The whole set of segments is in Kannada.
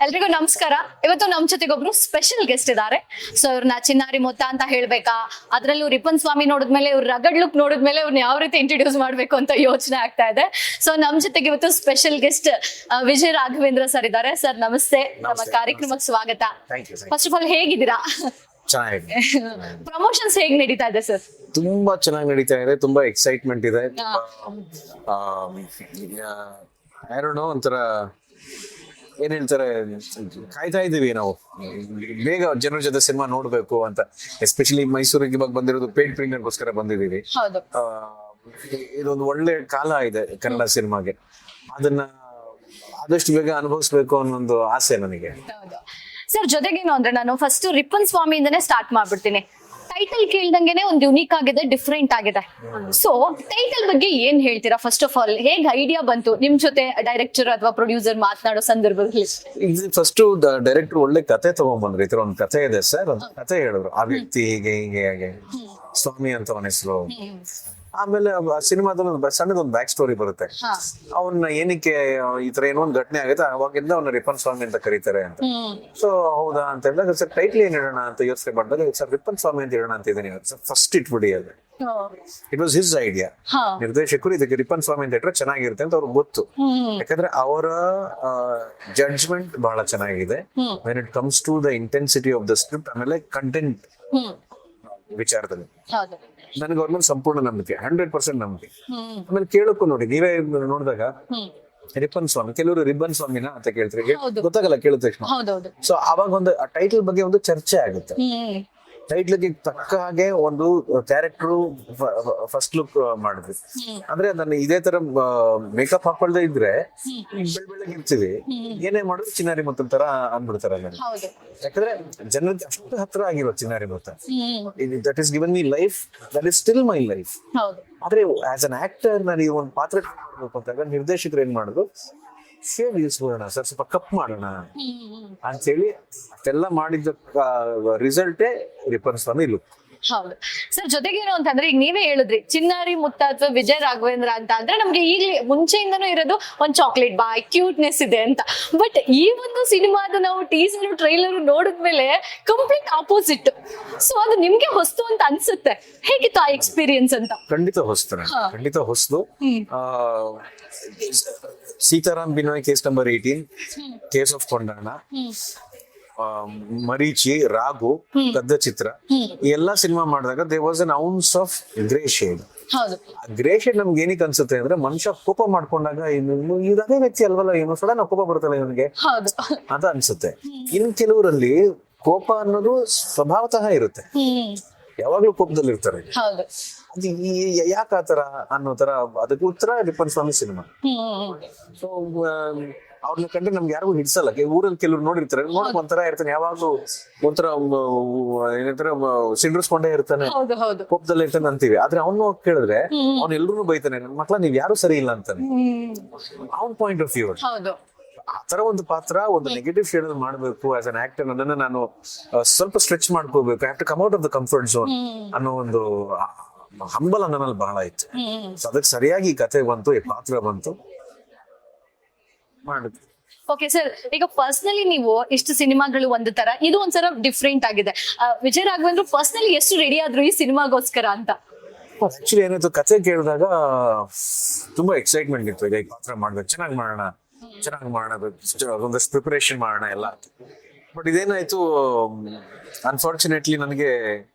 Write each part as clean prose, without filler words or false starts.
ಎಲ್ರಿಗೂ ನಮಸ್ಕಾರ. ಇವತ್ತು ನಮ್ ಜೊತೆಗೆ ಒಬ್ರು ಸ್ಪೆಷಲ್ ಗೆಸ್ಟ್ ಇದ್ದಾರೆ. ಸೊ ಇವ್ರನ್ನ ಚಿನ್ನಾರಿ ಮುತ್ತ ಅಂತ ಹೇಳ್ಬೇಕಾ, ಅದ್ರಲ್ಲೂ ರಿಪನ್ ಸ್ವಾಮಿ ನೋಡಿದ್ಮೇಲೆ ಇವ್ರ ರಗಡ್ ಲುಕ್ ನೋಡಿದ್ಮೇಲೆ ಇವ್ರನ್ನ ಯಾವ ರೀತಿ ಇಂಟ್ರೊಡ್ಯೂಸ್ ಮಾಡ್ಬೇಕು ಅಂತ ಯೋಚನೆ ಆಗ್ತಾ ಇದೆ. ಸೊ ನಮ್ ಜೊತೆಗೆ ಇವತ್ತು special guest Vijay Raghavendra sir ಇದ್ದಾರೆ. ಸರ್ ನಮಸ್ತೆ, ನಮ್ಮ ಕಾರ್ಯಕ್ರಮಕ್ಕೆ ಸ್ವಾಗತ. ಫಸ್ಟ್ ಆಫ್ ಆಲ್ ಹೇಗಿದ್ದೀರಾ? ಪ್ರಮೋಷನ್ಸ್ ಹೇಗ್ ನಡೀತಾ ಇದೆ ಸರ್? ತುಂಬಾ ಚೆನ್ನಾಗಿ ನಡೀತಾ ಇದೆ, ತುಂಬಾ ಎಕ್ಸೈಟ್ಮೆಂಟ್ ಇದೆ. ಒಂಥರ ಏನ್ ಹೇಳ್ತಾರೆ, ಕಾಯ್ತಾ ಇದೀವಿ ನಾವು ಬೇಗ ಜನರ ಜೊತೆ ಸಿನಿಮಾ ನೋಡ್ಬೇಕು ಅಂತ. ಎಸ್ಪೆಷಲಿ ಮೈಸೂರಿಗೆ ಇವಾಗ ಬಂದಿರೋದು ಪೇಡ್ ಪ್ರೀಮಿಯರ್ಗೋಸ್ಕರ ಬಂದಿದೀವಿ. ಇದೊಂದು ಒಳ್ಳೆ ಕಾಲ ಇದೆ ಕನ್ನಡ ಸಿನಿಮಾಗೆ, ಅದನ್ನ ಆದಷ್ಟು ಬೇಗ ಅನುಭವಿಸ್ಬೇಕು ಅನ್ನೋ ಆಸೆ ನನಗೆ. ಸರ್ ಜೊತೆಗೇನು ಅಂದ್ರೆ ನಾನು ಫಸ್ಟ್ ರಿಪನ್ ಸ್ವಾಮಿಯಿಂದನೇ ಸ್ಟಾರ್ಟ್ ಮಾಡ್ಬಿಡ್ತೀನಿ. ಟೈಟಲ್ ಕೇಳ್ದಂಗೆನೆ ಒಂದು ಯುನೀಕ್ ಆಗಿದೆ, ಡಿಫ್ರೆಂಟ್ ಆಗಿದೆ. ಸೊ ಟೈಟಲ್ ಬಗ್ಗೆ ಏನ್ ಹೇಳ್ತೀರಾ? ಫಸ್ಟ್ ಆಫ್ ಆಲ್ ಹೇಗ್ ಐಡಿಯಾ ಬಂತು? ನಿಮ್ ಜೊತೆ ಡೈರೆಕ್ಟರ್ ಅಥವಾ ಪ್ರೊಡ್ಯೂಸರ್ ಮಾತನಾಡೋ ಸಂದರ್ಭದಲ್ಲಿ ಫಸ್ಟ್ ಡೈರೆಕ್ಟರ್ ಒಳ್ಳೆ ಕತೆ ತಗೊಂಡ್ಬಂದ್ರು. ಈ ತರ ಒಂದು ಕತೆ ಇದೆ ಸರ್, ಒಂದು ಕತೆ ಹೇಳಿದ್ರು. ಆ ವ್ಯಕ್ತಿ ಹೀಗೆ ಹೀಗೆ ಹಾಗೆ ಸ್ವಾಮಿ ಅಂತ ಅವನ ಹೆಸರು. ಆಮೇಲೆ ಸಿನಿಮಾದಲ್ಲಿ ಸಣ್ಣದೊಂದು ಬ್ಯಾಕ್ ಸ್ಟೋರಿ ಬರುತ್ತೆ. ಅವನ್ನ ಏನಕ್ಕೆ ಈ ತರ ಏನೋ ಒಂದು ಘಟನೆ ಆಗುತ್ತೆ, ಅವಾಗಿಂದ ಅವನ್ನ ರಿಪನ್ ಸ್ವಾಮಿ ಅಂತ ಕರೀತಾರೆ ಅಂತ. ಸೊ ಹೌದಾ ಅಂತ ಹೇಳಿದಾಗ ಸರ್ ಟೈಟ್ಲ್ ಏನ್ ಇಡೋಣ ಅಂತ ಯೋಚನೆ ಮಾಡಿದಾಗ ಸರ್ ರಿಪನ್ ಸ್ವಾಮಿ ಅಂತ ಇಡೋಣ ಅಂತ ಇದೀನಿ ಸರ್. ಫಸ್ಟ್ ಇಟ್ಬಿಡಿ ಅದು. It was his idea. ನಿರ್ದೇಶಕರು ಇದಕ್ಕೆ ರಿಪನ್ ಸ್ವಾಮಿ ಅಂತ ಇಟ್ರೆ ಚೆನ್ನಾಗಿರುತ್ತೆ ಅಂತ ಅವ್ರಿಗೆ ಗೊತ್ತು. ಯಾಕಂದ್ರೆ ಅವರ ಜಡ್ಜ್ಮೆಂಟ್ ಬಹಳ ಚೆನ್ನಾಗಿದೆ when it comes to the intensity of the script, ಆಮೇಲೆ ಕಂಟೆಂಟ್ ವಿಚಾರದಲ್ಲಿ ನನಗೆ ಅವ್ರ ಮೇಲೆ ಸಂಪೂರ್ಣ ನಂಬಿಕೆ, 100% ನಂಬಿಕೆ. ಆಮೇಲೆ ಕೇಳಕ್ಕೂ ನೋಡಿ, ನೀವೇ ನೋಡಿದಾಗ ರಿಪನ್ ಸ್ವಾಮಿ, ಕೆಲವರು ರಿಬ್ಬನ್ ಸ್ವಾಮಿನ ಅಂತ ಕೇಳ್ತಾರೆ, ಗೊತ್ತಾಗಲ್ಲ ಕೇಳಿದ ತಕ್ಷಣ. ಸೊ ಅವಾಗ ಒಂದು ಟೈಟಲ್ ಬಗ್ಗೆ ಒಂದು ಚರ್ಚೆ ಆಗುತ್ತೆ. ಟೈಟ್ಲ್ಗೆ ತಕ್ಕ ಹಾಗೆ ಒಂದು ಕ್ಯಾರೆಕ್ಟರ್ ಫಸ್ಟ್ ಲುಕ್ ಮಾಡಿದ್ವಿ. ಅಂದ್ರೆ ಅದನ್ನ ಇದೇ ತರ ಮೇಕಪ್ ಹಾಕೊಳ್ದೆ ಇದ್ರೆ ಬೆಳಗ್ಗೆ ಇರ್ತೀವಿ, ಏನೇ ಮಾಡೋದು ಚಿನ್ನಾರಿ ಮುತ್ತ ತರ ಅಂದ್ಬಿಡ್ತಾರೆ. ಯಾಕಂದ್ರೆ ಜನರಿಗೆ ಅಷ್ಟು ಹತ್ರ ಆಗಿರೋ ಚಿನ್ನಾರಿ ಮುತ್ತ. That is given me life, that is still my life. ಆದ್ರೆ ಆಸ್ ಅನ್ ಆಕ್ಟರ್ ನಾನು ಈ ಒಂದು ಪಾತ್ರ ಅಂತಾಗ ನಿರ್ದೇಶಕರು ಏನ್ ಮಾಡಿದ್ರು, ಶೇವ್ ಇಳಿಸ್ಬೋಣ ಸರ್, ಸ್ವಲ್ಪ ಕಪ್ ಮಾಡೋಣ ಅಂತ ಹೇಳಿ ಅಷ್ಟೆಲ್ಲ ಮಾಡಿದ ರಿಸಲ್ಟೇ ರಿಪನ್ ಸ್ವಾಮಿ ಲುಕ್. ಹೌದು ಸರ್. ಜೊತೆಗೇನು ಅಂತಂದ್ರೆ ಈಗ ನೀವೇ ಹೇಳಿದ್ರಿ ಚಿನ್ನಾರಿ ಮುತ್ತ ಅಥವಾ ವಿಜಯ್ ರಾಘವೇಂದ್ರ ಅಂತ ಅಂದ್ರೆ ನಮ್ಗೆ ಈಗಲೇ ಮುಂಚೆಯಿಂದನೂ ಇರೋದು ಒಂದ್ ಚಾಕ್ಲೇಟ್ ಬಾಯ್, ಕ್ಯೂಟ್ನೆಸ್ ಇದೆ ಅಂತ. ಬಟ್ ಈ ಒಂದು ಸಿನಿಮಾದ ನಾವು ಟೀಸರ್ ಟ್ರೈಲರ್ ನೋಡಿದ್ಮೇಲೆ ಕಂಪ್ಲೀಟ್ ಆಪೋಸಿಟ್. ಸೊ ಅದು ನಿಮ್ಗೆ ಹೊಸ್ತು ಅಂತ ಅನ್ಸುತ್ತೆ. ಹೇಗಿತ್ತು ಆ ಎಕ್ಸ್ಪೀರಿಯನ್ಸ್ ಅಂತ? ಖಂಡಿತ ಹೊಸ್ತು. Sitaram Binoy case number 18, case of Kondanna, Marichi, Raghu, Kadda Chitra, ಈ ಎಲ್ಲಾ ಸಿನಿಮಾ ಮಾಡಿದಾಗ there was an ounce of grey shade. Grey shade ನಮ್ಗೆ ಏನಕ್ಕೆ ಅನ್ಸುತ್ತೆ ಅಂದ್ರೆ, ಮನುಷ್ಯ ಕೋಪ ಮಾಡ್ಕೊಂಡಾಗ ಇದೇ ವ್ಯಕ್ತಿ ಅಲ್ವಲ್ಲ, ಏನು ಸಡನ್ ಕೋಪ ಬರುತ್ತಲ್ಲ ಇವನಿಗೆ ಅಂತ ಅನ್ಸುತ್ತೆ. ಇನ್ ಕೆಲವರಲ್ಲಿ ಕೋಪ ಅನ್ನೋದು ಸ್ವಭಾವತಃ ಇರುತ್ತೆ, ಯಾವಾಗ್ಲೂ ಕೋಪದಲ್ಲಿ ಇರ್ತಾರೆ. ಅದು ಯಾಕೆ ಆತರ ಅನ್ನೋ ತರ, ಅದಕ್ಕೆ ಉತ್ತರ ರಿಪನ್ ಸ್ವಾಮಿ ಸಿನಿಮಾ. ಸೊ ಅವ್ರನ್ನ ಕಂಡ್ರೆ ನಮ್ಗೆ ಯಾರಿಗೂ ಹಿಡ್ಸಲ್ಲ. ಊರಲ್ಲಿ ಕೆಲವ್ರು ನೋಡಿರ್ತಾರೆ, ನೋಡಕ್ ಒಂಥರ ಇರ್ತಾನೆ, ಯಾವಾಗ್ಲೂ ಒಂಥರ ಏನಂತಾರೆ ಸಿಂಡ್ರಿಸ್ಕೊಂಡೇ ಇರ್ತಾನೆ, ಕೋಪದಲ್ಲೇ ಇರ್ತಾನೆ ಅಂತೀವಿ. ಆದ್ರೆ ಅವನು ಕೇಳಿದ್ರೆ ಅವ್ನು ಎಲ್ರು ಬೈತಾನೆ, ನನ್ ಮಕ್ಳ ನೀವ್ ಯಾರು ಸರಿ ಇಲ್ಲ ಅಂತಾನೆ. ಅವನ್ ಪಾಯಿಂಟ್ ಆಫ್ ವ್ಯೂ ಆತರ ಒಂದು ಪಾತ್ರ, ಒಂದು ನೆಗೆಟಿವ್ ಶೇಡ್ ಅಲ್ಲಿ ಮಾಡ್ಬೇಕು ಆಸ್ ಅನ್ ಆಕ್ಟರ್. ಅದನ್ನ ನಾನು ಸ್ವಲ್ಪ ಸ್ಟ್ರೆಚ್ ಮಾಡ್ಕೋಬೇಕು, I have to come out of the comfort zone ಅನ್ನೋ ಒಂದು ಹಂಬಲ ನನ್ನಲ್ಲಿ ಬಹಳ ಇತ್ತು. ಅದಕ್ಕೆ ಸರಿಯಾಗಿ ಈ ಕತೆ ಬಂತು, ಈ ಪಾತ್ರ ಬಂತು, ಮಾಡಿದ್ವಿ. ಓಕೆ ಸರ್, ಈಗ ಪರ್ಸನಲಿ ನೀವು ಇಷ್ಟು ಸಿನಿಮಾಗಳು ಒಂದು ತರ, ಇದು ಒಂದ್ಸಲ ಡಿಫ್ರೆಂಟ್ ಆಗಿದೆ. ವಿಜಯ್ ರಾಘವೇಂದ್ರ ಪರ್ಸನಲಿ ಎಷ್ಟು ರೆಡಿ ಆದ್ರು ಈ ಸಿನಿಮಾಗೋಸ್ಕರ ಅಂತ? ಆಕ್ಚುಲಿ ಏನಾಯ್ತು, ಕತೆ ಕೇಳಿದಾಗ ತುಂಬಾ ಎಕ್ಸೈಟ್ಮೆಂಟ್ ಇತ್ತು. ಈಗ ಈ ಪಾತ್ರ ಮಾಡ್ಬೇಕು, ಚೆನ್ನಾಗಿ ಮಾಡೋಣ, ಒಂದಷ್ಟು ಪ್ರಿಪರೇಷನ್ ಮಾಡೋಣ ಎಲ್ಲ. ಬಟ್ ಇದೇನಾಯ್ತು, ಅನ್ಫಾರ್ಚುನೇಟ್ಲಿ ನನಗೆ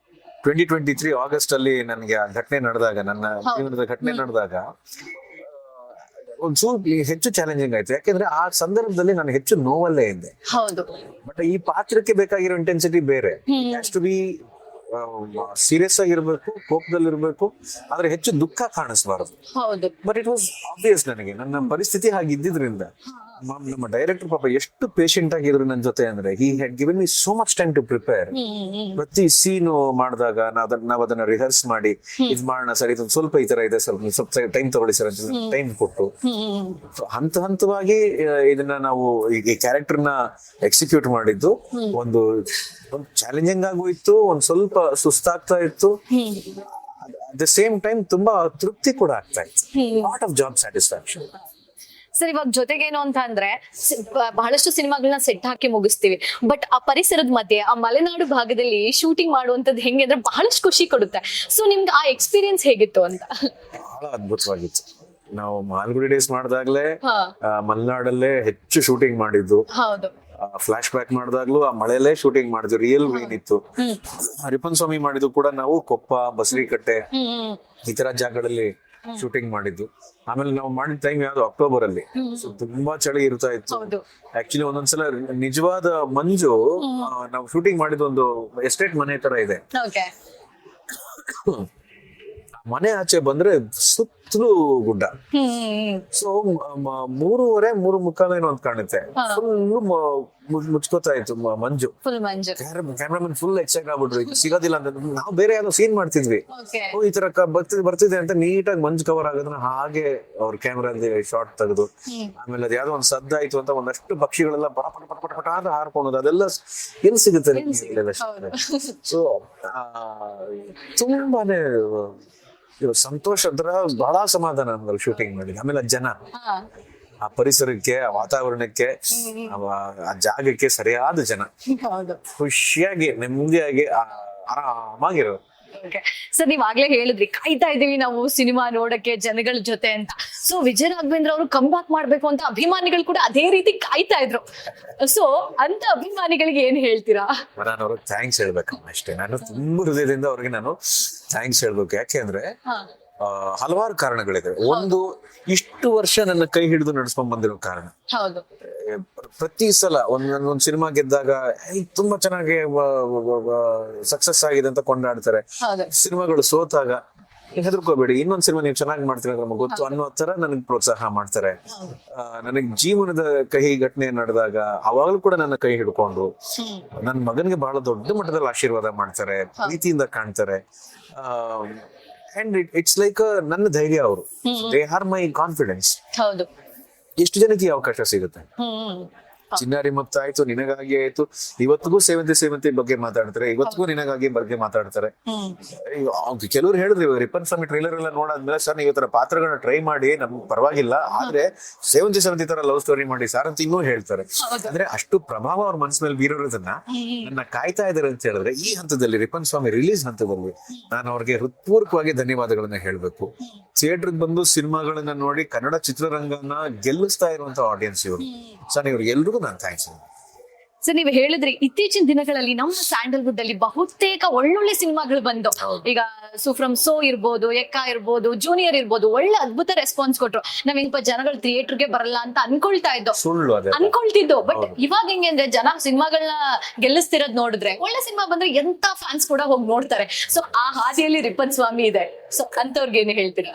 2023 ಆಗಸ್ಟ್ ಅಲ್ಲಿ ನನಗೆ ಆ ಘಟನೆ ನಡೆದಾಗ, ನನ್ನ ಜೀವನದ ಘಟನೆ ನಡೆದಾಗ ಒಂಚೂರು ಹೆಚ್ಚು ಚಾಲೆಂಜಿಂಗ್ ಆಯ್ತು. ಯಾಕೆಂದ್ರೆ ಆ ಸಂದರ್ಭದಲ್ಲಿ ನಾನು ಹೆಚ್ಚು ನೋವಲ್ಲೇ ಇದ್ದೆ. ಬಟ್ ಈ ಪಾತ್ರಕ್ಕೆ ಬೇಕಾಗಿರೋ ಇಂಟೆನ್ಸಿಟಿ ಬೇರೆ. ಹ್ಯಾಸ್ ಟು ಬಿ ಸೀರಿಯಸ್ ಆಗಿರ್ಬೇಕು, ಕೋಪದಲ್ಲಿರ್ಬೇಕು, ಆದ್ರೆ ಹೆಚ್ಚು ದುಃಖ ಕಾಣಿಸ್ಬಾರದು. ಬಟ್ ಇಟ್ ವಾಸ್ ಆಬ್ವಿಯಸ್, ನನಗೆ ನನ್ನ ಪರಿಸ್ಥಿತಿ ಹಾಗಿದ್ದಿದ್ರಿಂದ ನಮ್ಮ ಡೈರೆಕ್ಟರ್ ಪಾಪ ಎಷ್ಟು ಪೇಷಂಟ್ ಆಗಿದ್ರು ನನ್ನ ಜೊತೆ ಅಂದ್ರೆ, he had given me so much time to prepare. ಪ್ರತಿ ಸೀನು ಮಾಡಿದಾಗ ನಾವ್ ಅದನ್ನ ರಿಹರ್ಸ್ ಮಾಡಿ ಇದ್ ಮಾಡೋಣ ಸರ್, ಇದೊಂದು ಸ್ವಲ್ಪ ಈ ತರ ಇದೆ, ಸ್ವಲ್ಪ ಟೈಮ್ ತಗೊಳ್ಳಿ ಸರ್ ಅಂತ ಟೈಮ್ ಕೊಟ್ಟು ಹಂತ ಹಂತವಾಗಿ ಇದನ್ನ ನಾವು ಈ ಕ್ಯಾರೆಕ್ಟರ್ ನ ಎಕ್ಸಿಕ್ಯೂಟ್ ಮಾಡಿದ್ದು. ಒಂದು ಚಾಲೆಂಜಿಂಗ್ ಆಗು ಇತ್ತು, ಒಂದ್ ಸ್ವಲ್ಪ ಸುಸ್ತಾಗ್ತಾ ಇತ್ತು, ಅಟ್ ದ ಸೇಮ್ ಟೈಮ್ ತುಂಬಾ ತೃಪ್ತಿ ಕೂಡ ಆಗ್ತಾ ಇತ್ತು. Lot of job satisfaction. Sir ಇವಾಗ ಜೊತೆಗೇನು ಅಂತ ಅಂದ್ರೆ ಬಹಳಷ್ಟು ಸಿನಿಮಾಗಳನ್ನ ಸೆಟ್ ಹಾಕಿ ಮುಗಿಸ್ತೀವಿ, ಬಟ್ ಆ ಪರಿಸರದ ಮಧ್ಯೆ ಆ ಮಲೆನಾಡು ಭಾಗದಲ್ಲಿ ಶೂಟಿಂಗ್ ಮಾಡುವಂತದ್ದು ಹೆಂಗೆ ಅಂದ್ರೆ ಬಹಳಷ್ಟು ಖುಷಿ ಕೊಡುತ್ತೆ. ಸೊ ನಿಮ್ಗೆ ಆ ಎಕ್ಸ್ಪೀರಿಯನ್ಸ್ ಹೇಗಿತ್ತು ಅಂತ? ಬಹಳ ಅದ್ಭುತವಾಗಿತ್ತು. ನಾವು ಮಾಲ್ಗುಡಿ ಡೇಸ್ ಮಾಡಿದಾಗ್ಲೇ ಹಾ. ಮಲೆನಾಡಲ್ಲೇ ಹೆಚ್ಚು ಶೂಟಿಂಗ್ ಮಾಡಿದ್ದು. ಹೌದು. ಫ್ಲಾಶ್ ಬ್ಯಾಕ್ ಮಾಡಿದಾಗ್ಲೂ ಆ ಮಳೆಯಲ್ಲೇ ಶೂಟಿಂಗ್ ಮಾಡಿದ್ವಿ, ರಿಯಲ್ ರೇನ್ ಇತ್ತು. ರಿಪನ್ ಸ್ವಾಮಿ ಮಾಡಿದ್ದು ಕೂಡ ನಾವು ಕೊಪ್ಪ, ಬಸರಿಕಟ್ಟೆ ಈ ತರ ಜಾಗಗಳಲ್ಲಿ ಶೂಟಿಂಗ್ ಮಾಡಿದ್ದು. ಆಮೇಲೆ ನಾವು ಮಾಡಿದ ಟೈಮ್ ಯಾವ್ದು ಅಕ್ಟೋಬರ್ ಅಲ್ಲಿ, ಸೊ ತುಂಬಾ ಚಳಿ ಇರ್ತಾ ಇತ್ತು. ಹೌದು. ಆಕ್ಚುಲಿ ಒಂದೊಂದ್ಸಲ ನಿಜವಾದ ಮಂಜು, ನಾವು ಶೂಟಿಂಗ್ ಮಾಡಿದ ಒಂದು ಎಸ್ಟೇಟ್ ಮನೆ ತರ ಇದೆ. ಓಕೆ. ಮನೆ ಆಚೆ ಬಂದ್ರೆ ಸುತ್ತಲೂ ಗುಡ್ಡ. ಸೊ 3:30 ಏನೋ ಅಂತ ಕಾಣುತ್ತೆ, ಫುಲ್ ಮುಚ್ಕೋತಾ ಇತ್ತು ಮಂಜು. ಫುಲ್ ಮಂಜು. ಕ್ಯಾಮ್ರಾಮನ್ ಫುಲ್ ಎಕ್ಸೈಟ್ ಆಗ್ಬಿಟ್ರು, ಇದು ಸಿಗೋದಿಲ್ಲ ಅಂತ. ನಾವು ಬೇರೆ ಯಾವ್ದೋ ಸೀನ್ ಮಾಡ್ತಿದ್ವಿ, ಓಕೆ. ಈ ತರ ಬರ್ತಿದೆ ಅಂತ ನೀಟಾಗಿ ಮಂಜು ಕವರ್ ಆಗೋದನ್ನ ಹಾಗೆ ಅವ್ರ ಕ್ಯಾಮ್ರಾದಲ್ಲಿ ಶಾರ್ಟ್ ತೆಗೆದು, ಆಮೇಲೆ ಅದ್ ಯಾವ್ದೋ ಒಂದ್ ಸದ್ದಾಯ್ತು ಅಂತ ಒಂದಷ್ಟು ಪಕ್ಷಿಗಳೆಲ್ಲ ಪಟ ಪಟ ಪಟ ಪಟ ಪಟ ಅಂತ ಹಾರ್ಕೊಳೋದು, ಅದೆಲ್ಲ ಎಲ್ಲಿ ಸಿಗುತ್ತೆ? ಸೊ ತುಂಬಾನೇ ಸಂತೋಷ, ಅದರ ಬಹಳ ಸಮಾಧಾನ ನಮ್ಗೆ ಶೂಟಿಂಗ್ ಮಾಡಿ. ಆಮೇಲೆ ಜನ, ಆ ಪರಿಸರಕ್ಕೆ, ಆ ವಾತಾವರಣಕ್ಕೆ, ಆ ಜಾಗಕ್ಕೆ ಸರಿಯಾದ ಜನ, ಖುಷಿಯಾಗಿ ನೆಮ್ಮದಿಯಾಗಿ ಆರಾಮಾಗಿರೋ. ಸರ್ ನೀವ್ ಆಗ್ಲೇ ಹೇಳಿದ್ರಿ ಕಾಯ್ತಾ ಇದೀವಿ ನಾವು ಸಿನಿಮಾ ನೋಡಕ್ಕೆ ಜನಗಳ ಜೊತೆ ಅಂತ. ಸೊ ವಿಜಯ ರಾಘವೇಂದ್ರ ಅವರು ಕಮ್ ಬ್ಯಾಕ್ ಮಾಡ್ಬೇಕು ಅಂತ ಅಭಿಮಾನಿಗಳು ಕೂಡ ಅದೇ ರೀತಿ ಕಾಯ್ತಾ ಇದ್ರು. ಸೊ ಅಂತ ಅಭಿಮಾನಿಗಳಿಗೆ ಏನ್ ಹೇಳ್ತೀರಾ? ನಾನು ಅವ್ರಿಗೆ ಥ್ಯಾಂಕ್ಸ್ ಹೇಳ್ಬೇಕು ಅಷ್ಟೇ. ನಾನು ತುಂಬಾ ಹೃದಯದಿಂದ ಅವ್ರಿಗೆ ನಾನು ಥ್ಯಾಂಕ್ಸ್ ಹೇಳ್ಬೇಕು. ಯಾಕೆಂದ್ರೆ ಹಲವಾರು ಕಾರಣಗಳಿದೆ. ಒಂದು, ಇಷ್ಟು ವರ್ಷ ನನ್ನ ಕೈ ಹಿಡಿದು ನಡ್ಸ್ಕೊಂಡ್ ಬಂದಿರೋ ಕಾರಣ. ಹೌದು. ಪ್ರತಿ ಸಲ ಒಂದೊಂದ್ ಸಿನಿಮಾ ಗೆದ್ದಾಗ ತುಂಬಾ ಚೆನ್ನಾಗಿ ಸಕ್ಸಸ್ ಆಗಿದೆ ಅಂತ ಕೊಂಡಾಡ್ತಾರೆ. ಸಿನಿಮಾಗಳು ಸೋತಾಗ ಹೆದರ್ಕೋಬೇಡಿ, ಇನ್ನೊಂದ್ ಸಿನಿಮಾ ನೀವು ಚೆನ್ನಾಗಿ ಮಾಡ್ತೀರ ನಮಗೆ ಗೊತ್ತು ಅನ್ನೋ ತರ ನನಗ್ ಪ್ರೋತ್ಸಾಹ ಮಾಡ್ತಾರೆ. ನನಗ್ ಜೀವನದ ಕಹಿ ಘಟನೆ ನಡೆದಾಗ ಅವಾಗ್ಲೂ ಕೂಡ ನನ್ನ ಕೈ ಹಿಡ್ಕೊಂಡು ನನ್ ಮಗನ್ಗೆ ಬಹಳ ದೊಡ್ಡ ಮಟ್ಟದಲ್ಲಿ ಆಶೀರ್ವಾದ ಮಾಡ್ತಾರೆ, ಪ್ರೀತಿಯಿಂದ ಕಾಣ್ತಾರೆ. ಅಂಡ್ ಇಟ್ಸ್ ಲೈಕ್ ನನ್ನ ಧೈರ್ಯ ಅವರು. They are my confidence. ಹೌದು. ಎಷ್ಟು ಜನಕ್ಕೆ ಈ ಅವಕಾಶ ಸಿಗುತ್ತೆ? ಚಿನ್ನಾರಿ ಮುತ್ತ ಆಯ್ತು, ನಿನಗಾಗಿ ಆಯ್ತು, ಇವತ್ತಿಗೂ ಸೇವಂತಿ ಬಗ್ಗೆ ಮಾತಾಡ್ತಾರೆ, ಇವತ್ತಿಗೂ ನಿನಗಾಗಿ ಬಗ್ಗೆ ಮಾತಾಡ್ತಾರೆ. ಕೆಲವ್ರು ಹೇಳಿದ್ರು, ರಿಪನ್ ಸ್ವಾಮಿ ಟ್ರೈಲರ್ ಎಲ್ಲ ನೋಡಾದ್ಮೇಲೆ, ಸರ್ ನೀವು ಈ ತರ ಪಾತ್ರಗಳನ್ನ ಟ್ರೈ ಮಾಡಿ, ನಮ್ಗೆ ಪರವಾಗಿಲ್ಲ, ಆದ್ರೆ ಸೇವಂತಿ ತರ ಲವ್ ಸ್ಟೋರಿ ಮಾಡಿ ಸಾರ್ ಅಂತ ಇನ್ನೂ ಹೇಳ್ತಾರೆ. ಅಂದ್ರೆ ಅಷ್ಟು ಪ್ರಭಾವ ಅವ್ರ ಮನಸ್ ಮೇಲೆ ಬೀರೋದನ್ನ ನನ್ನ ಕಾಯ್ತಾ ಇದಾರೆ ಅಂತ ಹೇಳಿದ್ರೆ, ಈ ಹಂತದಲ್ಲಿ ರಿಪನ್ ಸ್ವಾಮಿ ರಿಲೀಸ್ ಹಂತದಲ್ಲಿ ನಾನು ಅವ್ರಿಗೆ ಹೃತ್ಪೂರ್ವಕವಾಗಿ ಧನ್ಯವಾದಗಳನ್ನ ಹೇಳ್ಬೇಕು. ಥಿಯೇಟರ್ಗೆ ಬಂದು ಸಿನಿಮಾಗಳನ್ನ ನೋಡಿ ಕನ್ನಡ ಚಿತ್ರರಂಗನ ಗೆಲ್ಲಿಸ್ತಾ ಇರುವಂತ ಆಡಿಯನ್ಸ್ ಇವರು. ಸರ್ ಇವ್ರಿಗೆ ಎಲ್ರಿಗೂ ನಾನು ಥ್ಯಾಂಕ್ಸ್. ಸರ್ ನೀವು ಹೇಳಿದ್ರಿ ಇತ್ತೀಚಿನ ದಿನಗಳಲ್ಲಿ ನಮ್ಮ ಸ್ಯಾಂಡಲ್ವುಡ್ ಅಲ್ಲಿ ಬಹುತೇಕ ಒಳ್ಳೊಳ್ಳೆ ಸಿನಿಮಾಗಳು ಬಂದು, ಈಗ ಸುಫ್ರಮ್ ಸೋ ಇರ್ಬೋದು, ಎಕ್ಕ ಇರ್ಬೋದು, ಜೂನಿಯರ್ ಇರ್ಬೋದು, ಒಳ್ಳೆ ಅದ್ಭುತ ರೆಸ್ಪಾನ್ಸ್ ಕೊಟ್ರು. ನಾವ್ ಜನಗಳು ಥಿಯೇಟರ್ಗೆ ಬರಲ್ಲ ಅಂತ ಅನ್ಕೊಳ್ತಿದ್ದು. ಬಟ್ ಇವಾಗ ಹೆಂಗೆ ಅಂದ್ರೆ ಜನ ಸಿನಿಮಾಗಳನ್ನ ಗೆಲ್ಲಿಸ್ತಿರೋದ್ ನೋಡಿದ್ರೆ ಒಳ್ಳೆ ಸಿನಿಮಾ ಬಂದ್ರೆ ಎಂತ ಫ್ಯಾನ್ಸ್ ಕೂಡ ಹೋಗಿ ನೋಡ್ತಾರೆ. ಸೊ ಆ ಹಾದಿಯಲ್ಲಿ ರಿಪನ್ ಸ್ವಾಮಿ ಇದೆ. ಸೊ ಅಂತವ್ರಿಗೆ ಏನು ಹೇಳ್ತೀರಾ?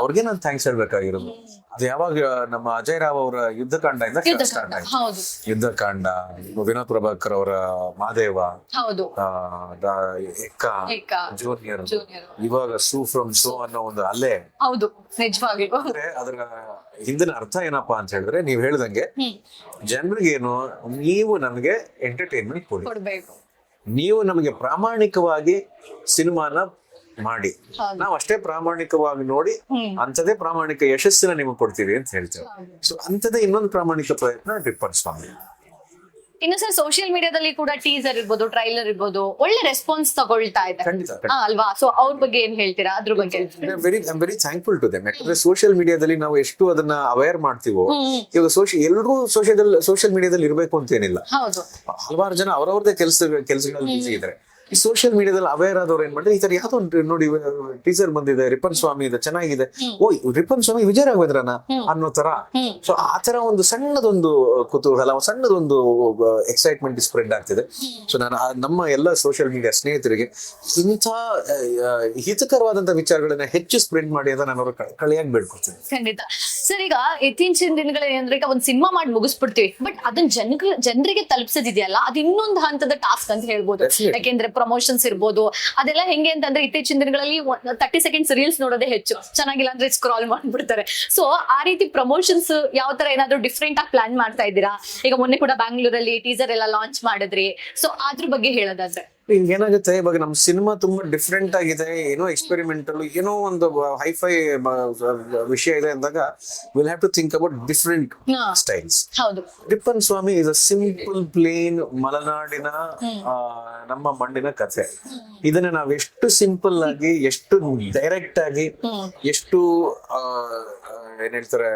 ಅವ್ರಿಗೆ ನಾನು ಥ್ಯಾಂಕ್ಸ್ ಹೇಳ್ಬೇಕಾಗಿರೋದು. ಅದು ಯಾವಾಗ ನಮ್ಮ ಅಜಯ್ ರಾವ್ ಅವರ ಯುದ್ಧಕಾಂಡ ಇಂದ ಸ್ಟಾರ್ಟ್ ಆಯ್ತು. ಯುದ್ಧಕಾಂಡ, ವಿನೋದ್ ಪ್ರಭಾಕರ್ ಅವರ ಮಾದೇವ, ಎಕ್ಕ, ಜೂನಿಯರ್, ಇವಾಗ ಸೂ ಫ್ರಮ್ ಸೋ ಅನ್ನೋ ಒಂದು ಅಲೆ. ಹೌದು, ನಿಜವಾಗಿ. ಅಂದ್ರೆ ಅದರ ಹಿಂದಿನ ಅರ್ಥ ಏನಪ್ಪಾ ಅಂತ ಹೇಳಿದ್ರೆ, ನೀವ್ ಹೇಳ್ದಂಗೆ ಜನರಿಗೇನು, ನೀವು ನಮಗೆ ಎಂಟರ್ಟೈನ್ಮೆಂಟ್ ಕೊಡ್ಬೇಕು, ನೀವು ನಮಗೆ ಪ್ರಾಮಾಣಿಕವಾಗಿ ಸಿನಿಮಾನ ಮಾಡಿ, ನಾವ್ ಅಷ್ಟೇ ಪ್ರಾಮಾಣಿಕವಾಗಿ ನೋಡಿ ಅಂತದೇ ಪ್ರಾಮಾಣಿಕ ಯಶಸ್ಸಿನ ನಿಮಗೆ ಕೊಡ್ತೀವಿ ಅಂತ ಹೇಳ್ತೇವೆ. ಸೊ ಅಂತದೇ ಇನ್ನೊಂದು ಪ್ರಾಮಾಣಿಕ ಪ್ರಯತ್ನ ರಿಪನ್ ಸ್ವಾಮಿ. ಇನ್ನು ಸರ್ ಸೋಷಿಯಲ್ ಮೀಡಿಯಾದಲ್ಲಿ ಕೂಡ ಟೀಸರ್ ಇರ್ಬೋದು, ಟ್ರೈಲರ್ ಇರ್ಬೋದು, ಒಳ್ಳೆ ರೆಸ್ಪಾನ್ಸ್ ತಗೊಳ್ತಾ ಇದೆ ಅಲ್ವಾ? ಸೊ ಅವ್ರ ಬಗ್ಗೆ ಏನ್ ಹೇಳ್ತೀರಾ? ಅದ್ರ ಬಗ್ಗೆ ವೆರಿ ಥ್ಯಾಂಕ್ಫುಲ್ ಟು ದೆಮ್. ಯಾಕಂದ್ರೆ ಸೋಷಿಯಲ್ ಮೀಡಿಯಾದಲ್ಲಿ ನಾವು ಎಷ್ಟು ಅದನ್ನ ಅವೇರ್ ಮಾಡ್ತೀವೋ, ಇವಾಗ ಎಲ್ರಿಗೂ ಸೋಷಿಯಲ್ ಮೀಡಿಯಾದಲ್ಲಿ ಇರ್ಬೇಕು ಅಂತ ಏನಿಲ್ಲ. ಹಲವಾರು ಜನ ಅವರವ್ರದೇ ಕೆಲಸಗಳಲ್ಲಿ ಬಿಸಿ ಇದ್ದಾರೆ. ಈ ಸೋಷಿಯಲ್ ಮೀಡಿಯಾದಲ್ಲಿ ಅವೇರ್ ಆದವ್ರು ಏನ್ ಮಾಡಿದ್ರೆ, ಈ ತರ ಯಾವ್ದೋ ನೋಡಿ ಟೀಸರ್ ಬಂದಿದೆ, ರಿಪನ್ ಸ್ವಾಮಿ ಇದೆ, ಚೆನ್ನಾಗಿದೆ, ಓ ರಿಪನ್ ಸ್ವಾಮಿ ವಿಜಯ ರಾಘವೇಂದ್ರನ ಅನ್ನೋ ತರ. ಸೊ ಆ ತರ ಒಂದು ಸಣ್ಣದೊಂದು ಕುತೂಹಲ, ಸಣ್ಣದೊಂದು ಎಕ್ಸೈಟ್ಮೆಂಟ್ ಸ್ಪ್ರೆಡ್ ಆಗ್ತಿದೆ. ಸೊ ನಾನು ನಮ್ಮ ಎಲ್ಲ ಸೋಷಿಯಲ್ ಮೀಡಿಯಾ ಸ್ನೇಹಿತರಿಗೆ ಇಂಥ ಹಿತಕರವಾದಂತ ವಿಚಾರಗಳನ್ನ ಹೆಚ್ಚು ಸ್ಪ್ರೆಡ್ ಮಾಡಿ ಅಂತ ನಾನು ಅವ್ರ ಕಳೆಯಾಗಿ ಬೇಡ್ಕೊಡ್ತೀನಿ. ಖಂಡಿತ ಸರ್. ಈಗ ಇತ್ತೀಚಿನ ದಿನಗಳೇನಂದ್ರೆ, ಈಗ ಒಂದ್ ಸಿನಿಮಾ ಮಾಡಿ ಮುಗಿಸ್ಬಿಡ್ತೀವಿ, ಬಟ್ ಅದನ್ನ ಜನರಿಗೆ ತಲುಪಿಸೋದಿದೆಯಲ್ಲ, ಅದು ಇನ್ನೊಂದು ಹಂತದ ಟಾಸ್ಕ್ ಅಂತ ಹೇಳ್ಬೋದು. ಯಾಕೆಂದ್ರೆ ಪ್ರಮೋಷನ್ಸ್ ಇರ್ಬೋದು, ಅದೆಲ್ಲ ಹೆಂಗೆ ಅಂತಂದ್ರೆ ಇತ್ತೀಚಿನ ದಿನಗಳಲ್ಲಿ 30 ಸೆಕೆಂಡ್ಸ್ ರೀಲ್ಸ್ ನೋಡೋದೇ ಹೆಚ್ಚು, ಚೆನ್ನಾಗಿಲ್ಲ ಅಂದ್ರೆ ಸ್ಕ್ರಾಲ್ ಮಾಡ್ಬಿಡ್ತಾರೆ. ಸೊ ಆ ರೀತಿ ಪ್ರಮೋಷನ್ಸ್ ಯಾವ ತರ ಏನಾದ್ರು ಡಿಫ್ರೆಂಟ್ ಆಗಿ ಪ್ಲಾನ್ ಮಾಡ್ತಾ ಇದ್ದೀರಾ? ಈಗ ಮೊನ್ನೆ ಕೂಡ ಬ್ಯಾಂಗ್ಳೂರಲ್ಲಿ ಟೀಸರ್ ಎಲ್ಲ ಲಾಂಚ್ ಮಾಡಿದ್ರಿ. ಸೊ ಅದ್ರ ಬಗ್ಗೆ ಹೇಳೋದಾದ್ರೆ ಈಗ ಏನಾಗುತ್ತೆ, ಇವಾಗ ನಮ್ ಸಿನಿಮಾ ತುಂಬಾ ಡಿಫ್ರೆಂಟ್ ಆಗಿದೆ, ಏನೋ ಎಕ್ಸ್ಪೆರಿಮೆಂಟಲ್, ಏನೋ ಒಂದು ಹೈಫೈ ವಿಷಯ ಇದೆ ಅಂದಾಗ will have to think about different styles. ಹೌದು. Rippan Swamy is a simple plain ಮಲೆನಾಡಿನ ನಮ್ಮ ಮಣ್ಣಿನ ಕಥೆ. ಇದನ್ನ ನಾವ್ ಎಷ್ಟು ಸಿಂಪಲ್ ಆಗಿ, ಎಷ್ಟು ಡೈರೆಕ್ಟ್ ಆಗಿ, ಎಷ್ಟು ಏನ್ ಹೇಳ್ತಾರೆ,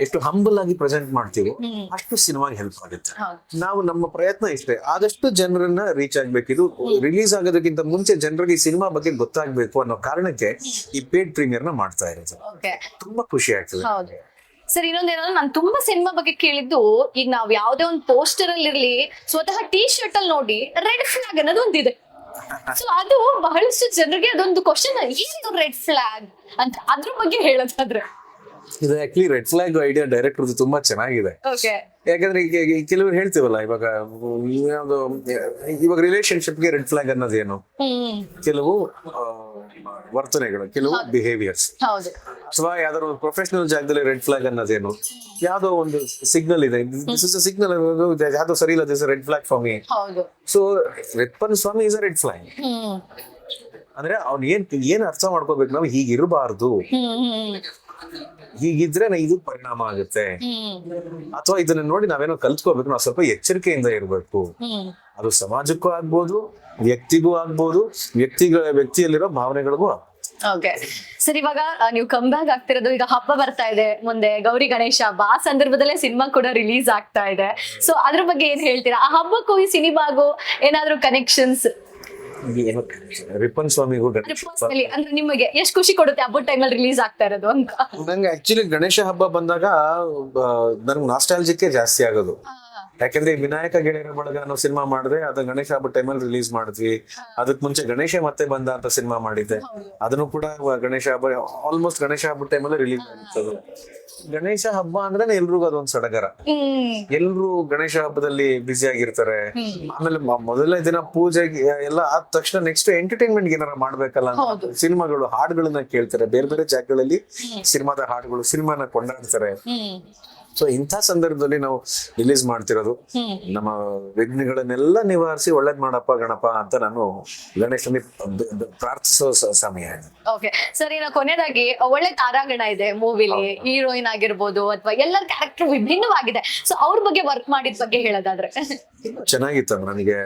ಎಷ್ಟು ಹಂಬಲ್ ಆಗಿ ಪ್ರೆಸೆಂಟ್ ಮಾಡ್ತೀವಿ, ಅಷ್ಟು ಸಿನಿಮಾಗೆ ಹೆಲ್ಪ್ ಆಗುತ್ತೆ. ನಾವು ನಮ್ಮ ಪ್ರಯತ್ನ ಇಷ್ಟೇ, ಆದಷ್ಟು ಜನರನ್ನ ರೀಚ್ ಆಗ್ಬೇಕು. ಇದು ರಿಲೀಸ್ ಆಗೋದಕ್ಕಿಂತ ಮುಂಚೆ ಜನರಿಗೆ ಈ ಸಿನಿಮಾ ಬಗ್ಗೆ ಗೊತ್ತಾಗ್ಬೇಕು ಅನ್ನೋ ಕಾರಣಕ್ಕೆ ಈ ಪೇಡ್ ಪ್ರೀಮಿಯರ್ ನ ಮಾಡ್ತಾ ಇರೋದು. ತುಂಬಾ ಖುಷಿ ಆಗ್ತದೆ. ಸರ್, ಇನ್ನೊಂದೇನಂದ್ರೆ ನಾನು ತುಂಬಾ ಸಿನಿಮಾ ಬಗ್ಗೆ ಕೇಳಿದ್ದು, ಈಗ ನಾವ್ ಯಾವ್ದೇ ಒಂದು ಪೋಸ್ಟರ್ ಅಲ್ಲಿ ಇರ್ಲಿ, ಸ್ವತಃ ಟೀ ಶರ್ಟ್ ಅಲ್ಲಿ ನೋಡಿ ರೆಡ್ ಫ್ಲಾಗ್ ಅನ್ನೋದು ಒಂದಿದೆ. ಸೊ ಅದು ಬಹಳಷ್ಟು ಜನರಿಗೆ ಅದೊಂದು ಕ್ವಶನ್, ಏನು ರೆಡ್ ಫ್ಲಾಗ್ ಅಂತ, ಅದ್ರ ಬಗ್ಗೆ ಹೇಳೋದಾದ್ರೆ. ಇದು actually red flag idea director ತುಂಬಾ ಚೆನ್ನಾಗಿದೆ. ಯಾಕಂದ್ರೆ ಈಗ ಕೆಲವರು ಹೇಳ್ತೀವಲ್ಲ, ಇವಾಗ ರಿಲೇಶನ್ಶಿಪ್ಗೆ ರೆಡ್ ಫ್ಲಾಗ್ ಅನ್ನೋದೇನು, ಕೆಲವು ವರ್ತನೆಗಳು, ಕೆಲವು ಬಿಹೇವಿಯರ್ಸ್. ಅಥವಾ ಯಾವ್ದಾದ್ರು ಪ್ರೊಫೆಷನಲ್ ಜಾಗದಲ್ಲಿ ರೆಡ್ ಫ್ಲಾಗ್ ಅನ್ನೋದೇನು, ಯಾವ್ದೋ ಒಂದು ಸಿಗ್ನಲ್ ಇದೆ, ಸಿಗ್ನಲ್ ಯಾವ್ದೋ ಸರಿ ಇಲ್ಲ, this red flag for me. So Rippan Swamy is a red flag. ಅಂದ್ರೆ ಅವ್ನ್ ಏನ್ ಅರ್ಥ ಮಾಡ್ಕೋಬೇಕು, ನಾವು ಹೀಗಿರಬಾರ್ದು, ಹೀಗಿದ್ರೆ ಇದು ಪರಿಣಾಮ ಆಗುತ್ತೆ, ಅಥವಾ ಇದನ್ನ ನೋಡಿ ನಾವೇನೋ ಕಲ್ತ್ಕೋಬೇಕು, ನಾವು ಸ್ವಲ್ಪ ಎಚ್ಚರಿಕೆಯಿಂದ ಇರ್ಬೇಕು. ಅದು ಸಮಾಜಕ್ಕೂ ಆಗ್ಬೋದು, ವ್ಯಕ್ತಿಗೂ ಆಗ್ಬೋದು, ವ್ಯಕ್ತಿಯಲ್ಲಿರೋ ಭಾವನೆಗಳಿಗೂ ಆಗ್ಬೋದು. ಓಕೆ ಸರ್, ಇವಾಗ ನೀವು ಕಮ್ ಬ್ಯಾಕ್ ಆಗ್ತಿರೋದು, ಈಗ ಹಬ್ಬ ಬರ್ತಾ ಇದೆ ಮುಂದೆ, ಗೌರಿ ಗಣೇಶ ಹಬ್ಬ, ಆ ಸಂದರ್ಭದಲ್ಲೇ ಸಿನಿಮಾ ಕೂಡ ರಿಲೀಸ್ ಆಗ್ತಾ ಇದೆ. ಸೊ ಅದ್ರ ಬಗ್ಗೆ ಏನ್ ಹೇಳ್ತೀರಾ? ಆ ಹಬ್ಬಕ್ಕೂ ಈ ಸಿನಿಮಾಗೂ ಏನಾದ್ರು ಕನೆಕ್ಷನ್ಸ್? ರಿಪ್ಪನ್ ಸ್ವಾಮಿಗೂ ಅಂದ್ರೆ ನಿಮಗೆ ಎಷ್ಟು ಖುಷಿ ಕೊಡುತ್ತೆ ಹಬ್ಬದ ಟೈಮಲ್ಲಿ ರಿಲೀಸ್ ಆಗ್ತಾ ಇರೋದು ಅಂತ? ನಂಗೆ ಆಕ್ಚುಲಿ ಗಣೇಶ ಹಬ್ಬ ಬಂದಾಗ ನನ್ಗೆ ನಾಸ್ಟಾಲಜಿಕ್ಕೆ ಜಾಸ್ತಿ ಆಗೋದು. ಯಾಕಂದ್ರೆ ವಿನಾಯಕ ಗೆಳೆಯರ ಬಳಗ ಅನ್ನೋ ಸಿನಿಮಾ ಮಾಡಿದ್ರೆ, ಅದು ಗಣೇಶ ಹಬ್ಬದ ಟೈಮಲ್ಲಿ ರಿಲೀಸ್ ಮಾಡಿದ್ವಿ. ಅದಕ್ ಮುಂಚೆ ಗಣೇಶ ಮತ್ತೆ ಬಂದ ಅಂತ ಸಿನಿಮಾ ಮಾಡಿದ್ದೆ, ಅದನ್ನು ಕೂಡ ಗಣೇಶ ಹಬ್ಬ, ಆಲ್ಮೋಸ್ಟ್ ಗಣೇಶ ಹಬ್ಬದ ಟೈಮಲ್ಲಿ ರಿಲೀಸ್ ಆಗಿರ್ತದೆ. ಗಣೇಶ ಹಬ್ಬ ಅಂದ್ರೆ ಎಲ್ರಿಗೂ ಅದೊಂದು ಸಡಗರ, ಎಲ್ರು ಗಣೇಶ ಹಬ್ಬದಲ್ಲಿ ಬ್ಯುಸಿ ಆಗಿರ್ತಾರೆ. ಆಮೇಲೆ ಮೊದಲನೇ ದಿನ ಪೂಜೆ ಎಲ್ಲ ಆದ ತಕ್ಷಣ ನೆಕ್ಸ್ಟ್ ಎಂಟರ್ಟೈನ್ಮೆಂಟ್ ಏನಾರ ಮಾಡ್ಬೇಕಲ್ಲ, ಸಿನಿಮಾಗಳು ಹಾಡುಗಳನ್ನ ಕೇಳ್ತಾರೆ, ಬೇರೆ ಬೇರೆ ಜಾಗಗಳಲ್ಲಿ ಸಿನಿಮಾದ ಹಾಡುಗಳು, ಸಿನಿಮಾನ ಕೊಂಡಾಡ್ತಾರೆ. ಸೊ ಇಂಥ ಸಂದರ್ಭದಲ್ಲಿ ನಾವು ರಿಲೀಸ್ ಮಾಡ್ತಿರೋದು, ನಮ್ಮ ವಿಘ್ನಗಳನ್ನೆಲ್ಲ ನಿವಾರಿಸಿ ಒಳ್ಳೇದ್ ಮಾಡಪ್ಪ ಗಣಪ ಅಂತ ನಾನು ಗಣೇಶನಿಗೆ ಪ್ರಾರ್ಥಿಸೋ ಸಮಯ. ಓಕೆ ಸರ್, ಇನ್ನು ಕೊನೆಯದಾಗಿ ಒಳ್ಳೆ ತಾರಾಗಣ ಇದೆ ಮೂವಿಲಿ, ಹೀರೋಯಿನ್ ಆಗಿರ್ಬೋದು ಅಥವಾ ಎಲ್ಲರ ಕ್ಯಾರೆಕ್ಟರ್ ವಿಭಿನ್ನವಾಗಿದೆ. ಸೊ ಅವ್ರ ಬಗ್ಗೆ ವರ್ಕ್ ಮಾಡಿದ ಬಗ್ಗೆ ಹೇಳೋದಾದ್ರೆ? ಚೆನ್ನಾಗಿತ್ತು. ನನಗೆ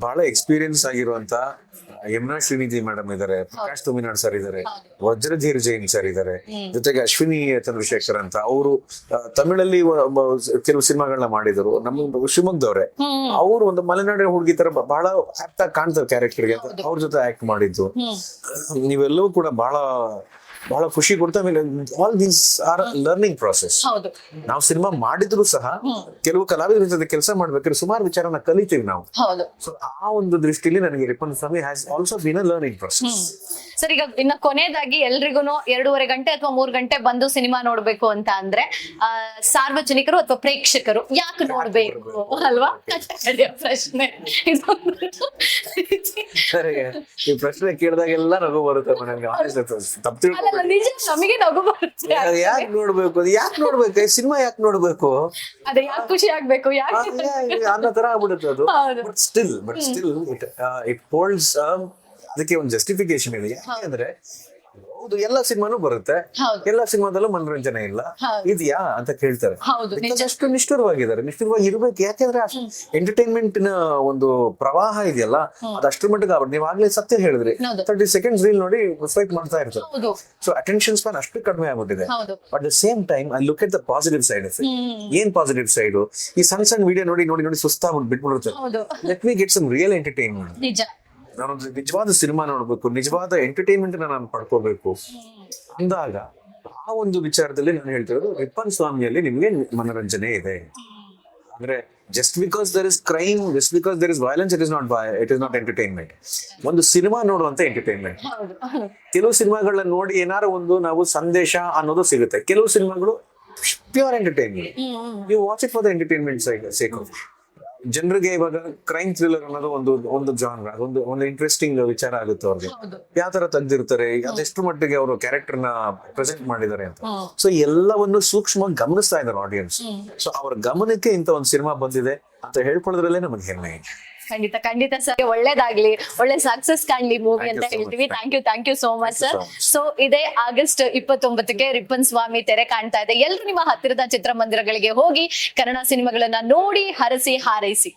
ಬಹಳ ಎಕ್ಸ್ಪೀರಿಯನ್ಸ್ ಆಗಿರುವಂತ ಯಮುನಾ ಶ್ರೀನಿಧಿ ಮೇಡಮ್ ಇದಾರೆ, ಪ್ರಕಾಶ್ ತುಮಿನಾಡ್ ಸರ್ ಇದಾರೆ, ವಜ್ರಧೀರ್ ಜೈನ್ ಸರ್ ಇದಾರೆ, ಜೊತೆಗೆ ಅಶ್ವಿನಿ ಚಂದ್ರಶೇಖರ್ ಅಂತ ಅವರು ತಮಿಳಲ್ಲಿ ಕೆಲವು ಸಿನಿಮಾಗಳನ್ನ ಮಾಡಿದ್ರು. ನಮ್ಮ ಶಿವಮೊಗ್ಗದವ್ರೆ, ಅವರು ಒಂದು ಮಲೆನಾಡಿನ ಹುಡುಗಿ ತರ ಬಹಳ ಆಪ್ಟ್ ಆಗಿ ಕಾಣ್ತಾರೆ ಕ್ಯಾರೆಕ್ಟರ್ಗೆ, ಅವ್ರ ಜೊತೆ ಆಕ್ಟ್ ಮಾಡಿದ್ದು. ನೀವೆಲ್ಲವೂ ಕೂಡ ಬಹಳ ಖುಷಿ ಕೊಡ್ತಾ. ಆಮೇಲೆ all these are learning process. ನಾವು ಸಿನಿಮಾ ಮಾಡಿದ್ರು ಸಹ ಕೆಲವು ಕಲಾವಿದರ ಜೊತೆ ಕೆಲಸ ಮಾಡ್ಬೇಕಾದ್ರೆ ಸುಮಾರು ವಿಚಾರನ ಕಲಿತೀವಿ ನಾವು. ಸೊ ಆ ಒಂದು ದೃಷ್ಟಿಲಿ ನನಗೆ Rippan Swamy has also been a learning process. Sir, ಈಗ ಇನ್ನ ಕೊನೆಯದಾಗಿ ಎಲ್ರಿಗೂ 2.5 ಗಂಟೆ ಅಥವಾ 3 ಗಂಟೆ ಬಂದು ಸಿನಿಮಾ ನೋಡ್ಬೇಕು ಅಂತ ಅಂದ್ರೆ ಸಾರ್ವಜನಿಕರು ಅಥವಾ ಪ್ರೇಕ್ಷಕರು ಯಾಕೆ ನೋಡ್ಬೇಕು ಅಲ್ವಾ? ಪ್ರಶ್ನೆ ಈ ಪ್ರಶ್ನೆ ಕೇಳಿದಾಗೆಲ್ಲ ನಗು ಬರುತ್ತೆ ನನಗೆ. ನಿಜ, ನಮಗೆ ನಗು ಬರುತ್ತೆ. ಯಾಕೆ ನೋಡ್ಬೇಕು, ಯಾಕೆ ನೋಡ್ಬೇಕು ಸಿನಿಮಾ, ಯಾಕೆ ನೋಡ್ಬೇಕು, ಅದೇ ಯಾಕೆ ಖುಷಿ ಆಗ್ಬೇಕು, ಯಾಕೆ ಅನ್ನೋ ತರ ಆಗ್ಬಿಡುತ್ತೆ ಅದು. ಬಟ್ ಸ್ಟಿಲ್ ಇಟ್ ಹೋಲ್ಡ್ಸ್, ಅದಕ್ಕೆ ಒಂದು ಜಸ್ಟಿಫಿಕೇಶನ್ ಇದೆ. ಯಾಕಂದ್ರೆ ಹೌದು, ಎಲ್ಲ ಸಿನಿಮಾನು ಬರುತ್ತೆ, ಎಲ್ಲ ಸಿನಿಮಾದಲ್ಲೂ ಮನೋರಂಜನೆ ಇಲ್ಲ ಇದೆಯಾ ಅಂತ ಕೇಳ್ತಾರೆ. ಅಷ್ಟು ನಿಷ್ಠುರವಾಗಿದ್ದಾರೆ, ನಿಷ್ಠುರವಾಗಿ ಇರ್ಬೇಕು. ಯಾಕೆಂದ್ರೆ ಎಂಟರ್ಟೈನ್ಮೆಂಟ್ ನ ಒಂದು ಪ್ರವಾಹ ಇದೆಯಲ್ಲ, ಅದು ಅಷ್ಟ್ರ ಮಟ್ಟಿಗೆ ಆಗ್ಬಿಟ್ಟು, ನೀವು ಆಗ್ಲೇ ಸತ್ಯ ಹೇಳಿದ್ರಿ, 30 seconds ರೀಲ್ ನೋಡಿ ಸ್ವೈಪ್ ಮಾಡ್ತಾ ಇರ್ತಾರೆ. ಸೊ ಅಟೆನ್ಷನ್ ಸ್ಪಾನ್ ಅಷ್ಟು ಕಡಿಮೆ ಆಗ್ಬಿಟ್ಟಿದೆ. But the same time I look at the positive side of it. ಏನ್ ಪಾಸಿಟಿವ್ ಸೈಡ್? ಈ ಸಣ್ಣ ವಿಡಿಯೋ ನೋಡಿ ಸುಸ್ತಾಗ್ಬಿಟ್ಟು ಬಿಟ್ಬಿಡುತ್ತೆ. Let me get some real entertainment. ನಾನೊಂದು ನಿಜವಾದ ಸಿನಿಮಾ ನೋಡ್ಬೇಕು, ನಿಜವಾದ ಎಂಟರ್ಟೈನ್ಮೆಂಟ್ ನಾನು ಪಡ್ಕೋಬೇಕು ಅಂದಾಗ ಆ ಒಂದು ವಿಚಾರದಲ್ಲಿ ನಾನು ಹೇಳ್ತಿರೋದು, ರಿಪ್ಪನ್ ಸ್ವಾಮಿಯಲ್ಲಿ ನಿಮ್ಗೆ ಮನೋರಂಜನೆ ಇದೆ. ಅಂದ್ರೆ just because there is crime, just because there is violence, it is not entertainment. ಒಂದು ಸಿನಿಮಾ ನೋಡುವಂತ ಎಂಟರ್ಟೈನ್ಮೆಂಟ್. ಕೆಲವು ಸಿನಿಮಾಗಳನ್ನ ನೋಡಿ ಏನಾರು ಒಂದು ನಾವು ಸಂದೇಶ ಅನ್ನೋದು ಸಿಗುತ್ತೆ. ಕೆಲವು ಸಿನಿಮಾಗಳು pure entertainment. You watch it for the entertainment sake of. ಜನರಿಗೆ ಇವಾಗ ಕ್ರೈಮ್ ಥ್ರಿಲ್ಲರ್ ಅನ್ನೋದು ಒಂದು ಜಾನ್ರ, ಒಂದು ಇಂಟ್ರೆಸ್ಟಿಂಗ್ ವಿಚಾರ ಆಗುತ್ತೆ ಅವ್ರಿಗೆ. ಯಾವ ತರ ತೆಗ್ದಿರ್ತಾರೆ, ಅದೆಷ್ಟು ಮಟ್ಟಿಗೆ ಅವರು ಕ್ಯಾರೆಕ್ಟರ್ ನ ಪ್ರೆಸೆಂಟ್ ಮಾಡಿದ್ದಾರೆ ಅಂತ. ಸೊ ಎಲ್ಲವನ್ನು ಸೂಕ್ಷ್ಮವಾಗಿ ಗಮನಿಸ್ತಾ ಇದ್ದಾರೆ ಆಡಿಯನ್ಸ್. ಸೊ ಅವರ ಗಮನಕ್ಕೆ ಇಂತ ಒಂದು ಸಿನಿಮಾ ಬಂದಿದೆ ಅಂತ ಹೇಳ್ಕೊಳ್ಳೋದ್ರಲ್ಲೇ ನಮಗೆ ಹೆಮ್ಮೆ. ಖಂಡಿತ ಖಂಡಿತ ಸರ್, ಒಳ್ಳೇದಾಗ್ಲಿ, ಒಳ್ಳೆ ಸಕ್ಸಸ್ ಕಾಣ್ಲಿ ಮೂವಿ Thank ಅಂತ you so much. ಹೇಳ್ತೀವಿ. Thank you so much Thank you sir. so much. So ಇದೇ ಆಗಸ್ಟ್ 29ಕ್ಕೆ ರಿಪ್ಪನ್ ಸ್ವಾಮಿ ತೆರೆ ಕಾಣ್ತಾ ಇದೆ. ಎಲ್ರು ನಿಮ್ಮ ಹತ್ತಿರದ ಚಿತ್ರಮಂದಿರಗಳಿಗೆ ಹೋಗಿ ಕನ್ನಡ ಸಿನಿಮಾಗಳನ್ನ ನೋಡಿ ಹರಸಿ ಹಾರೈಸಿ.